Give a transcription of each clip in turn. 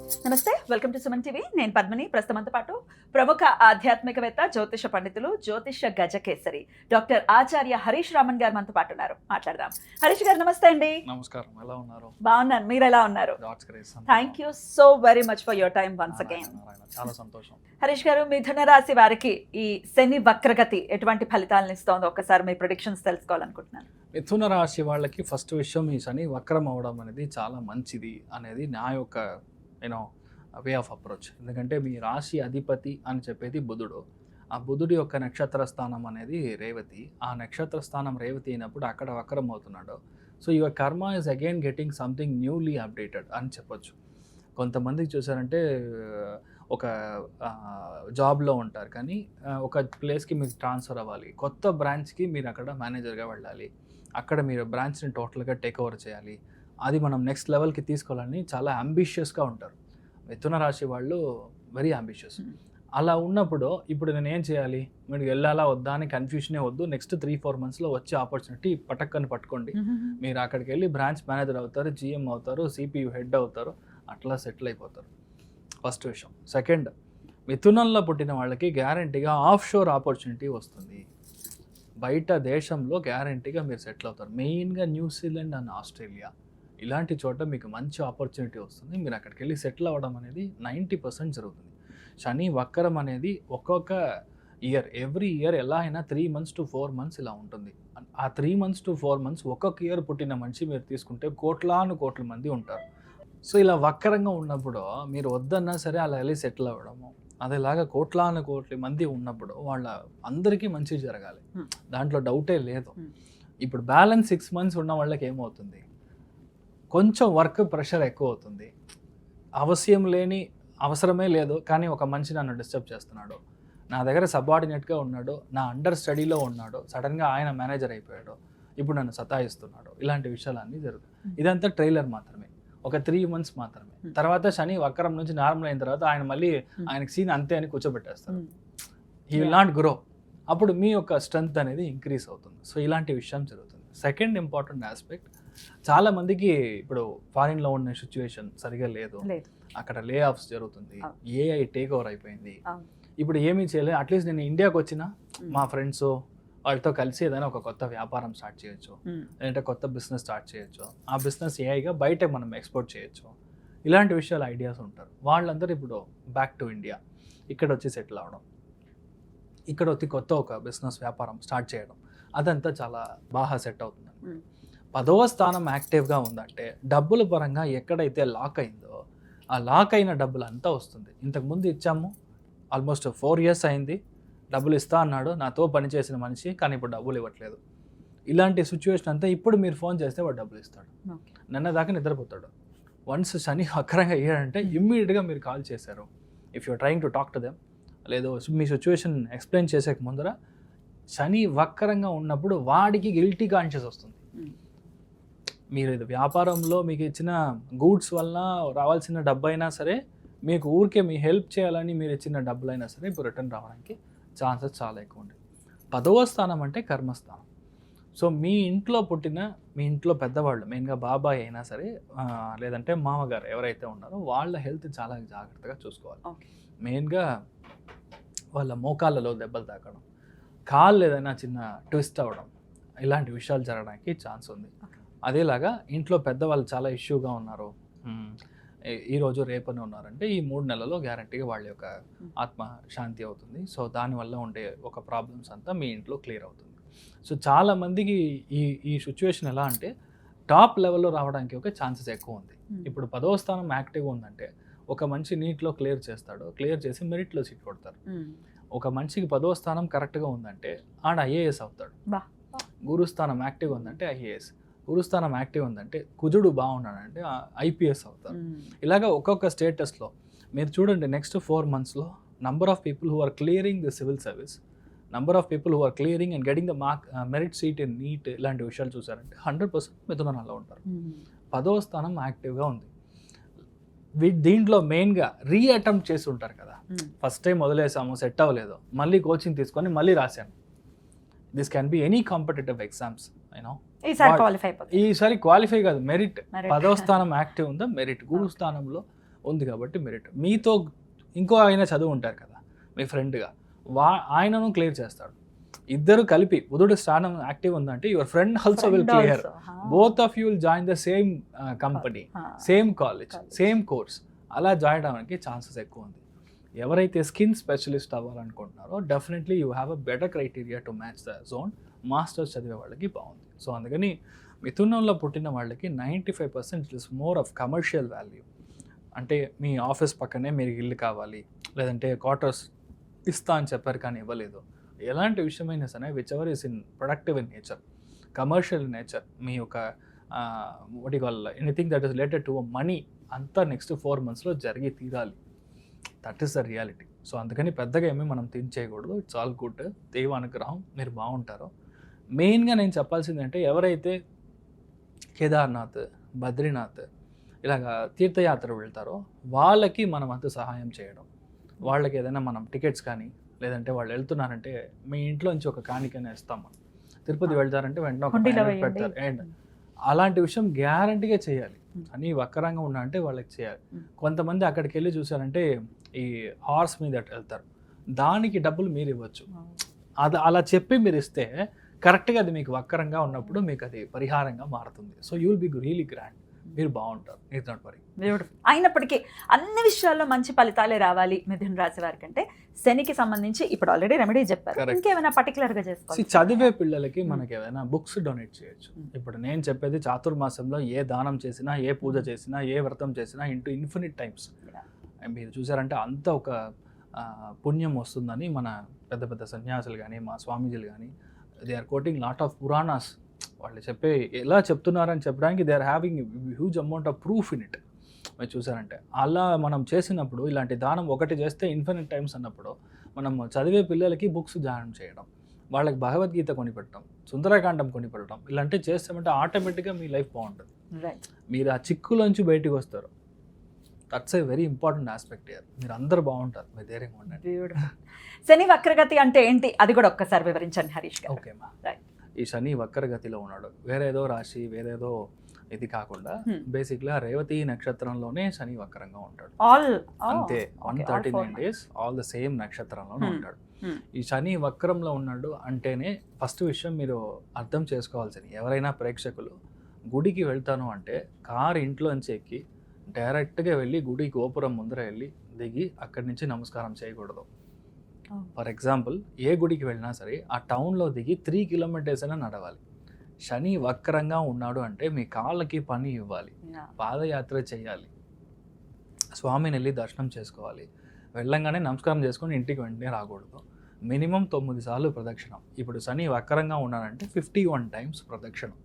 నమస్తే, welcome to Suman TV. నేను పద్మిని. ప్రస్తుతంతో పాటు ప్రముఖ ఆధ్యాత్మికవేత్త, జ్యోతిష పండితులు, జ్యోతిష గజకేసరి డాక్టర్ ఆచార్య హరీష్ రామన్ గారు మనతో పాటు ఉన్నారు. మాట్లాడదాం. హరీష్ గారు నమస్తే అండి. నమస్కారం, ఎలా ఉన్నారు? బాగున్నాను, మీరు ఎలా ఉన్నారు? Thank you so very much for your time once again. చాలా సంతోషం. హరీష్ గారు, మిథున రాశి వారికి ఈ శని వక్రగతి ఎటువంటి ఫలితాలను ఇస్తోందో ఒక్కసారి మీ ప్రెడిక్షన్స్ తెలుసుకోవాలనుకుంటున్నాను. మిథున రాశి వాళ్ళకి ఫస్ట్ విషయం, ఈ శని వక్రం అవడం అనేది చాలా మంచిది అనేది నా యొక్క వే ఆఫ్ అప్రోచ్. ఎందుకంటే మీ రాశి అధిపతి అని చెప్పేది బుధుడు. ఆ బుధుడి యొక్క నక్షత్ర స్థానం అనేది రేవతి. ఆ నక్షత్ర స్థానం రేవతి అయినప్పుడు అక్కడ వక్రం అవుతున్నాడు. సో యువర్ కర్మ is again getting something newly updated అని చెప్పొచ్చు. కొంతమందికి చూసారంటే ఒక జాబ్లో ఉంటారు, కానీ ఒక ప్లేస్కి మీకు ట్రాన్స్ఫర్ అవ్వాలి, కొత్త బ్రాంచ్కి మీరు అక్కడ మేనేజర్గా వెళ్ళాలి, అక్కడ మీరు బ్రాంచ్ని టోటల్గా టేక్ ఓవర్ చేయాలి, అది మనం నెక్స్ట్ లెవెల్కి తీసుకోవాలని చాలా అంబిషియస్గా ఉంటారు. మిథున రాశి వాళ్ళు వెరీ అంబిషియస్. అలా ఉన్నప్పుడు ఇప్పుడు నేను ఏం చేయాలి, మీరు వెళ్ళాలా వద్దా అని కన్ఫ్యూషనే వద్దు. నెక్స్ట్ 3-4 monthsలో వచ్చే ఆపర్చునిటీ పటక్కని పట్టుకోండి. మీరు అక్కడికి వెళ్ళి బ్రాంచ్ మేనేజర్ అవుతారు, GM అవుతారు, CPU హెడ్ అవుతారు, అట్లా సెటిల్ అయిపోతారు. ఫస్ట్ విషయం. సెకండ్, మిథునంలో పుట్టిన వాళ్ళకి గ్యారంటీగా ఆఫ్ షోర్ ఆపర్చునిటీ వస్తుంది. బయట దేశంలో గ్యారంటీగా మీరు సెటిల్ అవుతారు. మెయిన్గా న్యూజిలాండ్ అండ్ ఆస్ట్రేలియా ఇలాంటి చోట మీకు మంచి ఆపర్చునిటీ వస్తుంది. మీరు అక్కడికి వెళ్ళి సెటిల్ అవ్వడం అనేది 90% జరుగుతుంది. శని వక్రం అనేది ఒక్కొక్క ఇయర్, ఎవ్రీ ఇయర్ ఎలా అయినా 3 months to 4 months ఇలా ఉంటుంది. ఆ 3 months to 4 months ఒక్కొక్క ఇయర్ పుట్టిన మనిషి మీరు తీసుకుంటే కోట్ల మంది ఉంటారు. సో ఇలా వక్రంగా ఉన్నప్పుడు మీరు వద్దన్నా సరే అలా వెళ్ళి సెటిల్ అవ్వడము, అదేలాగా కోట్ల మంది ఉన్నప్పుడు వాళ్ళ అందరికీ మంచి జరగాలి, దాంట్లో డౌటే లేదు. ఇప్పుడు బ్యాలెన్స్ 6 months ఉన్న వాళ్ళకి ఏమవుతుంది, కొంచెం వర్క్ ప్రెషర్ ఎక్కువ అవుతుంది. అవసరమే లేదు, కానీ ఒక మనిషి నన్ను డిస్టర్బ్ చేస్తున్నాడు, నా దగ్గర సబార్డినేట్గా ఉన్నాడు, నా అండర్ స్టడీలో ఉన్నాడు, సడన్గా ఆయన మేనేజర్ అయిపోయాడు, ఇప్పుడు నన్ను సతాయిస్తున్నాడు, ఇలాంటి విషయాలన్నీ జరుగుతాయి. ఇదంతా ట్రైలర్ మాత్రమే, ఒక 3 months మాత్రమే. తర్వాత శని వక్రం నుంచి నార్మల్ అయిన తర్వాత ఆయనకి సీన్ అంతే అని కూర్చోబెట్టేస్తారు. He will not grow. అప్పుడు మీ యొక్క స్ట్రెంగ్త్ అనేది ఇంక్రీజ్ అవుతుంది. సో ఇలాంటి విషయం జరుగుతుంది. సెకండ్ ఇంపార్టెంట్ ఆస్పెక్ట్, చాలా మందికి ఇప్పుడు ఫారిన్లో ఉన్న సిచ్యువేషన్ సరిగా లేదు, అక్కడ లే ఆఫ్స్ జరుగుతుంది, AI టేక్ ఓవర్ అయిపోయింది. ఇప్పుడు ఏమీ చేయలేదు, అట్లీస్ట్ నేను ఇండియాకి వచ్చినా మా ఫ్రెండ్స్ వాళ్ళతో కలిసి ఏదైనా ఒక కొత్త వ్యాపారం స్టార్ట్ చేయొచ్చు, లేదంటే కొత్త బిజినెస్ స్టార్ట్ చేయొచ్చు, ఆ బిజినెస్ ఏఐగా బయట మనం ఎక్స్పోర్ట్ చేయొచ్చు, ఇలాంటి విషయాలు ఐడియాస్ ఉంటారు. వాళ్ళందరూ ఇప్పుడు బ్యాక్ టు ఇండియా, ఇక్కడ వచ్చి సెటిల్ అవ్వడం, ఇక్కడ వచ్చి కొత్త ఒక బిజినెస్ వ్యాపారం స్టార్ట్ చేయడం, అదంతా చాలా బాగా సెట్ అవుతుంది. 10వ స్థానం యాక్టివ్గా ఉందంటే డబ్బుల పరంగా ఎక్కడైతే లాక్ అయిందో ఆ లాక్ అయిన డబ్బులు అంతా వస్తుంది. ఇంతకుముందు ఇచ్చాము, ఆల్మోస్ట్ 4 years అయింది, డబ్బులు ఇస్తా అన్నాడు నాతో పనిచేసిన మనిషి, కానీ ఇప్పుడు డబ్బులు ఇవ్వట్లేదు. ఇలాంటి సిచ్యువేషన్ అంతా ఇప్పుడు మీరు ఫోన్ చేస్తే వాడు డబ్బులు ఇస్తాడు, నిన్న దాకా నిద్రపోతాడు. వన్స్ శని వక్రంగా అయ్యాడంటే ఇమ్మీడియట్గా మీరు కాల్ చేశారు, if you're trying to talk to them, లేదో మీ సిచ్యువేషన్ ఎక్స్ప్లెయిన్ చేసే ముందర శని వక్రంగా ఉన్నప్పుడు వాడికి గిల్టీ కాన్షియస్ వస్తుంది. మీరు ఇది వ్యాపారంలో మీకు ఇచ్చిన గూడ్స్ వల్ల రావాల్సిన డబ్బు అయినా సరే, మీకు ఊరికే మీ హెల్ప్ చేయాలని మీరు ఇచ్చిన డబ్బులైనా సరే ఇప్పుడు రిటర్న్ రావడానికి ఛాన్సెస్ చాలా ఎక్కువ ఉంటాయి. 10వ స్థానం అంటే కర్మస్థానం. సో మీ ఇంట్లో పుట్టిన, మీ ఇంట్లో పెద్దవాళ్ళు, మెయిన్గా బాబాయ్ అయినా సరే లేదంటే మామగారు ఎవరైతే ఉన్నారో వాళ్ళ హెల్త్ చాలా జాగ్రత్తగా చూసుకోవాలి. మెయిన్గా వాళ్ళ మోకాళ్ళలో దెబ్బలు తాకడం, కాళ్ళు ఏదైనా చిన్న ట్విస్ట్ అవ్వడం, ఇలాంటి విషయాలు జరగడానికి ఛాన్స్ ఉంది. అదేలాగా ఇంట్లో పెద్దవాళ్ళు చాలా ఇష్యూగా ఉన్నారు, ఈరోజు రేపని ఉన్నారంటే ఈ 3 నెలల్లో గ్యారంటీగా వాళ్ళ యొక్క ఆత్మ శాంతి అవుతుంది. సో దానివల్ల ఉండే ఒక ప్రాబ్లమ్స్ అంతా మీ ఇంట్లో క్లియర్ అవుతుంది. సో చాలామందికి ఈ సిచ్యువేషన్ ఎలా అంటే టాప్ లెవెల్లో రావడానికి ఒక ఛాన్సెస్ ఎక్కువ ఉంది. ఇప్పుడు 10వ స్థానం యాక్టివ్గా ఉందంటే ఒక మనిషి నీట్లో క్లియర్ చేస్తాడు, క్లియర్ చేసి మెరిట్లో సీట్ కొడతారు. ఒక మనిషికి 10వ స్థానం కరెక్ట్గా ఉందంటే ఆడ IAS అవుతాడు. గురుస్థానం యాక్టివ్గా ఉందంటే IAS, గురుస్థానం యాక్టివ్ ఉందంటే కుజుడు బాగున్నాడంటే IPS అవుతారు. ఇలాగా ఒక్కొక్క స్టేటస్లో మీరు చూడండి, నెక్స్ట్ 4 monthsలో number of people who are clearing the civil service, number of people who are clearing and getting the merit seat in NEET, ఇలాంటి విషయాలు చూసారంటే 100% మిథునంలో ఉంటారు. 10వ స్థానం యాక్టివ్గా ఉంది. దీంట్లో మెయిన్గా రీఅటెంప్ట్ చేసి ఉంటారు కదా, ఫస్ట్ టైం వదిలేసాము సెట్ అవ్వలేదు, మళ్ళీ కోచింగ్ తీసుకొని మళ్ళీ రాశాను. This can be any competitive exams, ఈసారి క్వాలిఫై కాదు, మెరిట్. 10వ స్థానం యాక్టివ్ ఉందా, మెరిట్. గురు స్థానంలో ఉంది కాబట్టి మెరిట్. మీతో ఇంకో ఆయన చదువు ఉంటారు కదా మీ ఫ్రెండ్గా, ఆయనను క్లియర్ చేస్తాడు. ఇద్దరు కలిపి బుధుడు స్థానం యాక్టివ్ ఉందంటే your friend also will clear. Both of you will join the same company, same college, same course. అలా జాయిన్ అవ్వడానికి ఛాన్సెస్ ఎక్కువ ఉంది. ఎవరైతే స్కిన్ స్పెషలిస్ట్ అవ్వాలనుకుంటున్నారో definitely you have a better criteria to match the zone. Masters చదివే వాళ్ళకి బాగుంది. So అందుకని మిథునంలో పుట్టిన వాళ్ళకి 95% is more of commercial value. అంటే మీ ఆఫీస్ పక్కనే మీరు ఇల్లు కావాలి, లేదంటే క్వార్టర్స్ ఇస్తా అని చెప్పారు కానీ ఇవ్వలేదు. ఎలాంటి విషయమైనా సరే whichever is in productive in nature, commercial nature, మీ యొక్క what you call anything that is related to money అంతా నెక్స్ట్ 4 monthsలో జరిగి తీరాలి. That is the reality. So అందుకని పెద్దగా ఏమీ మనం థింక్ చేయకూడదు. It's all good. దైవ అనుగ్రహం, మీరు బాగుంటారు. మెయిన్గా నేను చెప్పాల్సింది అంటే ఎవరైతే కేదార్నాథ్, బద్రీనాథ్ ఇలాగ తీర్థయాత్ర వెళ్తారో వాళ్ళకి మనం అంత సహాయం చేయడం. వాళ్ళకి ఏదైనా మనం టికెట్స్ కానీ, లేదంటే వాళ్ళు వెళ్తున్నారంటే మీ ఇంట్లోంచి ఒక కాணிకనే ఇస్తాం. మనం తిరుపతి వెళ్తారంటే వెంటనే ఒక పెడతారు. అండ్ అలాంటి విషయం గ్యారంటీగా చేయాలి. అని వక్రంగా ఉన్నా అంటే వాళ్ళకి చేయాలి. కొంతమంది అక్కడికి వెళ్ళి చూసారంటే ఈ హార్స్ మీద వెళ్తారు, దానికి డబ్బులు మీరు ఇవ్వచ్చు. అది అలా చెప్పి మీరు ఇస్తే కరెక్ట్గా అది మీకు వక్రంగా ఉన్నప్పుడు మీకు అది పరిహారంగా మారుతుంది. So you will be really grand. మీరు బాగుంటారు. Neat not worry. బ్యూటిఫుల్. అయినప్పటికీ అన్ని విషయాల్లో మంచి ఫలితాలే రావాలి మిథున రాశి వారికి అంటే శనికి సంబంధించి ఇప్పుడు ఆల్రెడీ రెమెడీ చెప్పారు. ఇంకేమైనా పర్టికులర్గా చేసుకోవాలి? చదివే పిల్లలకి మనకి ఏమైనా బుక్స్ డొనేట్ చేయొచ్చు. ఇప్పుడు నేను చెప్పేది చాతుర్మాసంలో ఏ దానం చేసినా, ఏ పూజ చేసినా, ఏ వ్రతం చేసినా ఇన్ఫినిట్ టైమ్స్ మీరు చూసారంటే అంత ఒక పుణ్యం వస్తుందని మన పెద్ద పెద్ద సన్యాసులు కానీ, మా స్వామీజీలు కానీ they are quoting lot of puranas. వాళ్ళు చెప్పే ఎలా చెప్తున్నారని చెప్పడానికి they are having huge amount of proof in it. మీరు చూసారంటే అలా మనం చేసినప్పుడు ఇలాంటి దానం ఒకటి చేస్తే ఇన్ఫినిట్ టైమ్స్ అన్నప్పుడు మనం చదివే పిల్లలకి బుక్స్ దానం చేయడం, వాళ్ళకి భగవద్గీత కొనిపెట్టడం, సుందరకాండం కొనిపెట్టడం ఇలాంటివి చేస్తామంటే ఆటోమేటిక్గా మీ లైఫ్ బాగుంటుంది. మీరు ఆ చిక్కులోంచి బయటకు వస్తారు. That's a very important aspect year. మీరు అందరూ బాగుంటారు. మీరు ధైర్యంగా ఉండండి. శని వక్రగతి అంటే ఏంటి అది కూడా ఒక్కసారి వివరించండి హరీష్ గారు. ఓకేమా, ఈ శని వక్రగతిలో ఉన్నాడు. వేరేదో రాశి, వేరేదో ఇది కాకుండా బేసిక్గా రేవతి నక్షత్రంలోనే శని వక్రంగా ఉంటాడు. అంతే 139 days ఆల్ ద సేమ్ నక్షత్రంలోనే ఉంటాడు. ఈ శని వక్రంలో ఉన్నాడు అంటేనే ఫస్ట్ విషయం మీరు అర్థం చేసుకోవాల్సింది, ఎవరైనా ప్రేక్షకులు గుడికి వెళ్తాను అంటే కారు ఇంట్లోంచి ఎక్కి డైరెక్ట్గా వెళ్ళి గుడి గోపురం ముందర వెళ్ళి దిగి అక్కడి నుంచి నమస్కారం చేయకూడదు. ఫర్ ఎగ్జాంపుల్ ఏ గుడికి వెళ్ళినా సరే ఆ టౌన్లో దిగి 3 kilometers అయినా నడవాలి. శని వక్రంగా ఉన్నాడు అంటే మీ కాళ్ళకి పని ఇవ్వాలి, పాదయాత్ర చేయాలి, స్వామిని వెళ్ళి దర్శనం చేసుకోవాలి, వెళ్ళంగానే నమస్కారం చేసుకొని ఇంటికి వెంటనే రాకూడదు. మినిమం 9 సార్లు ప్రదక్షిణం. ఇప్పుడు శని వక్రంగా ఉన్నాడంటే 51 times ప్రదక్షిణం.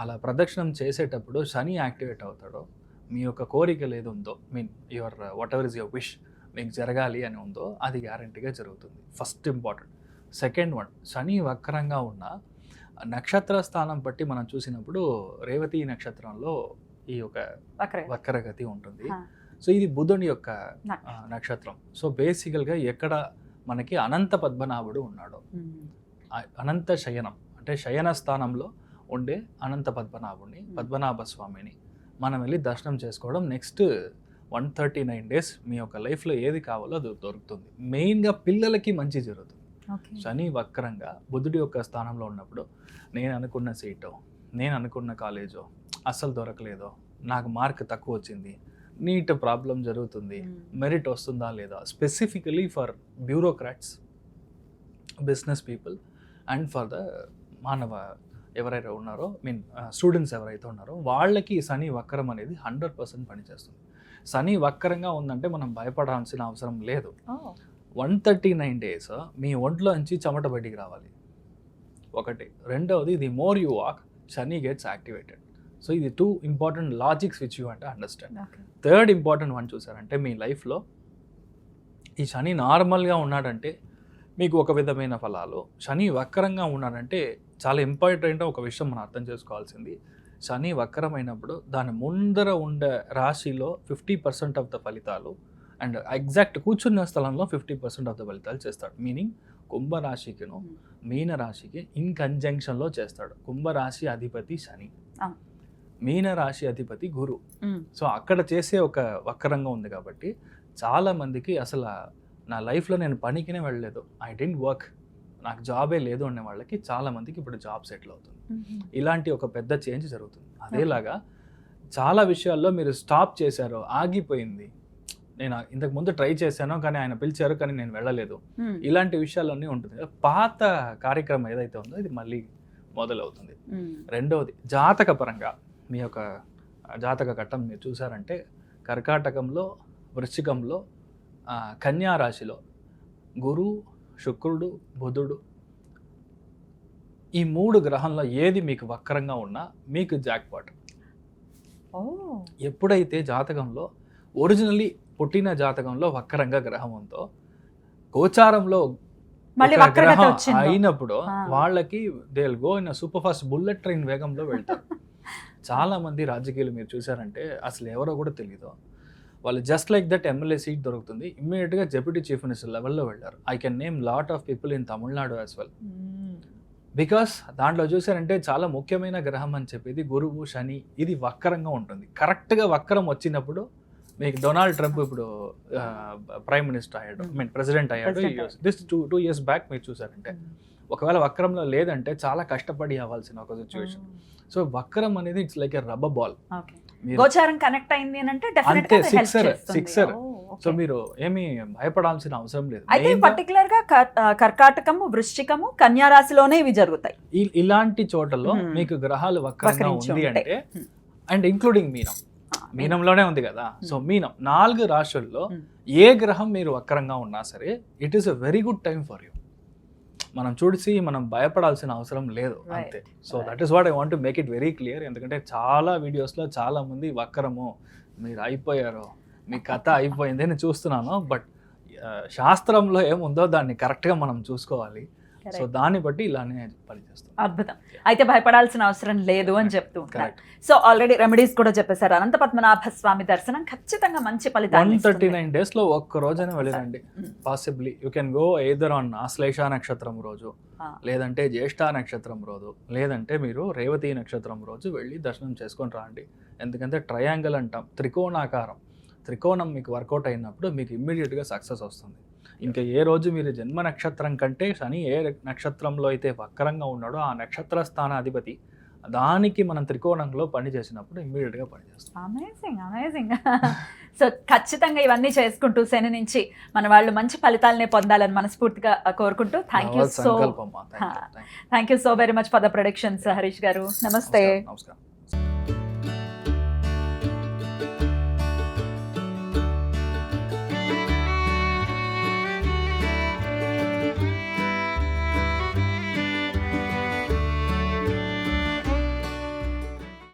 అలా ప్రదక్షిణం చేసేటప్పుడు శని యాక్టివేట్ అవుతాడో మీ యొక్క కోరికలు ఏది ఉందో, your what ever is your wish మీకు జరగాలి అని ఉందో అది గ్యారంటీగా జరుగుతుంది. First important. సెకండ్ వన్, శని వక్రంగా ఉన్న నక్షత్ర స్థానం బట్టి మనం చూసినప్పుడు రేవతి నక్షత్రంలో ఈ యొక్క వక్రగతి ఉంటుంది. సో ఇది బుధుని యొక్క నక్షత్రం. సో బేసికల్గా ఎక్కడ మనకి అనంత పద్మనాభుడు ఉన్నాడు, అనంత శయనం అంటే శయన స్థానంలో ఉండే అనంత పద్మనాభుడిని, పద్మనాభ స్వామిని మనం వెళ్ళి దర్శనం చేసుకోవడం. నెక్స్ట్ 139 days మీ యొక్క లైఫ్లో ఏది కావాలో అది దొరుకుతుంది. మెయిన్గా పిల్లలకి మంచి జరుగుతుంది. శని వక్రంగా బుధుడి యొక్క స్థానంలో ఉన్నప్పుడు నేను అనుకున్న సీటో, నేను అనుకున్న కాలేజో అస్సలు దొరకలేదో, నాకు మార్క్ తక్కువ వచ్చింది, నీట్ ప్రాబ్లం జరుగుతుంది, మెరిట్ వస్తుందా లేదా, specifically for bureaucrats, business people and for the మానవ ఎవరైతే ఉన్నారో స్టూడెంట్స్ ఎవరైతే ఉన్నారో వాళ్ళకి శని వక్రం అనేది 100% పనిచేస్తుంది. శని వక్రంగా ఉందంటే మనం భయపడాల్సిన అవసరం లేదు. 139 days మీ ఒంట్లో నుంచి చెమట బయటికి రావాలి ఒకటి. రెండవది the more you walk Shani gets activated. So ఇది 2 important లాజిక్స్ విచ్ యూ అంటే అండర్స్టాండ్. థర్డ్ ఇంపార్టెంట్ వన్ చూసారంటే మీ లైఫ్లో ఈ శని నార్మల్గా ఉన్నాడంటే మీకు ఒక విధమైన ఫలాలు, శని వక్రంగా ఉన్నాడంటే చాలా ఇంపార్టెంట్ ఒక విషయం మనం అర్థం చేసుకోవాల్సింది. శని వక్రమైనప్పుడు దాని ముందర ఉండే రాశిలో 50% ఆఫ్ ద ఫలితాలు అండ్ ఎగ్జాక్ట్ కూర్చున్న స్థలంలో 50% ఆఫ్ ద ఫలితాలు చేస్తాడు. మీనింగ్ మీనరాశి అధిపతి గురు. సో అక్కడ చేసే ఒక వక్రంగా ఉంది కాబట్టి చాలా మందికి అసలు నా లైఫ్లో నేను పనికినే వెళ్ళలేదు, ఐ డెంట్ వర్క్, నాకు జాబే లేదు అనే వాళ్ళకి చాలా మందికి ఇప్పుడు జాబ్ సెటిల్ అవుతుంది. ఇలాంటి ఒక పెద్ద చేంజ్ జరుగుతుంది. అదేలాగా చాలా విషయాల్లో మీరు స్టాప్ చేశారు, ఆగిపోయింది, నేను ఇంతకు ముందు ట్రై చేశాను కానీ ఆయన పిలిచారు కానీ నేను వెళ్ళలేదు, ఇలాంటి విషయాలన్నీ ఉంటుంది. పాత కార్యక్రమం ఏదైతే ఉందో ఇది మళ్ళీ మొదలవుతుంది. రెండవది జాతక పరంగా మీ యొక్క జాతక ఘట్టం మీరు చూసారంటే కర్కాటకంలో, వృశ్చికంలో, కన్యా రాశిలో గురు, శుక్రుడు, బుధుడు, ఈ 3 గ్రహంలో ఏది మీకు వక్రంగా ఉన్నా మీకు జాక్పాట్. ఎప్పుడైతే జాతకంలో ఒరిజినల్లీ పుట్టిన జాతకంలో వక్రంగా గ్రహం ఉందో గోచారంలో గ్రహం అయినప్పుడు వాళ్ళకి they will go in super fast bullet train వేగంలో వెళ్తారు. చాలా మంది రాజకీయాలు మీరు చూసారంటే అసలు ఎవరో కూడా తెలియదు, వాళ్ళు just like that MLA seat దొరుకుతుంది, ఇమ్మీడియట్గా డెప్యూటీ చీఫ్ మినిస్టర్ లెవెల్లో వెళ్ళారు. I can name lot of people in Tamil Nadu as well. Because దాంట్లో చూసారంటే చాలా ముఖ్యమైన గ్రహం అని చెప్పేది గురువు, శని, ఇది వక్రంగా ఉంటుంది. కరెక్ట్గా వక్రం వచ్చినప్పుడు మీకు డొనాల్డ్ ట్రంప్ ఇప్పుడు ప్రైమ్ మినిస్టర్ అయ్యాడు, ఐ మీన్ ప్రెసిడెంట్ అయ్యాడు. దిస్ 2 years బ్యాక్ మీరు చూసారంటే ఒకవేళ వక్రంలో లేదంటే చాలా కష్టపడి అవ్వాల్సిన ఒక సిచ్యువేషన్. సో వక్రం అనేది it's like a rubber ball, గోచారం కనెక్ట్ అయింది అంటే అంతే, సిక్సర్. సో మీరు ఏమీ భయపడాల్సిన అవసరం లేదు. అయితే పర్టికులర్ గా కర్కాటకము, వృశ్చికము, కన్యా రాశిలోనే ఇవి జరుగుతాయి. ఇలాంటి చోటలో మీకు గ్రహాలు వక్రంగా ఉంది అంటే, అండ్ ఇంక్లూడింగ్ మీనంలోనే ఉంది కదా. సో మీనం 4 రాశుల్లో ఏ గ్రహం మీరు వక్రంగా ఉన్నా సరే it is a very good time for you. మనం చూసి మనం భయపడాల్సిన అవసరం లేదు అంతే. So that is what I want to make it very clear. ఎందుకంటే చాలా వీడియోస్లో చాలా మంది వక్రము, మీరు అయిపోయారు, మీ కథ అయిపోయింది అని చూస్తున్నాను. బట్ శాస్త్రంలో ఏముందో దాన్ని కరెక్ట్గా మనం చూసుకోవాలి. సో దాన్ని బట్టి ఇలానే పనిచేస్తాం. అద్భుతం. అయితే భయపడాల్సిన అవసరం లేదు అని చెప్తూ ఉంటారు. సో ఆల్రెడీ రెమెడీస్ కూడా చెప్పేశారు. అనంత పద్మనాభ స్వామి దర్శనం ఖచ్చితంగా మంచి ఫలితాలు. 139 days లో ఒక్క రోజైనా వెళ్ళిరండి. Possibly you can go either on Ashlesha నక్షత్రం రోజు, లేదంటే జ్యేష్ఠ నక్షత్రం రోజు, లేదంటే మీరు రేవతి నక్షత్రం రోజు వెళ్ళి దర్శనం చేసుకొని రాండి. ఎందుకంటే ట్రయాంగిల్ అంటాం, త్రికోణాకారం, త్రికోణం మీకు వర్కౌట్ అయినప్పుడు మీకు ఇమ్మీడియట్గా సక్సెస్ వస్తుంది. ఇంకా ఏ రోజు మీరు జన్మ నక్షత్రం కంటే శని ఏ నక్షత్రంలో అయితే వక్రంగా ఉన్నాడో ఆ నక్షత్ర స్థానాధిపతి దానికి మనం త్రికోణంలో పని చేసినప్పుడు ఇమ్మీడియట్గా పనిచేస్తాం. అమేజింగ్. సో ఖచ్చితంగా ఇవన్నీ చేసుకుంటూ శని నుంచి మన వాళ్ళు మంచి ఫలితాలనే పొందాలని మనస్ఫూర్తిగా కోరుకుంటూ thank you so very much for the productions Harish గారు. నమస్తే. నమస్కారం.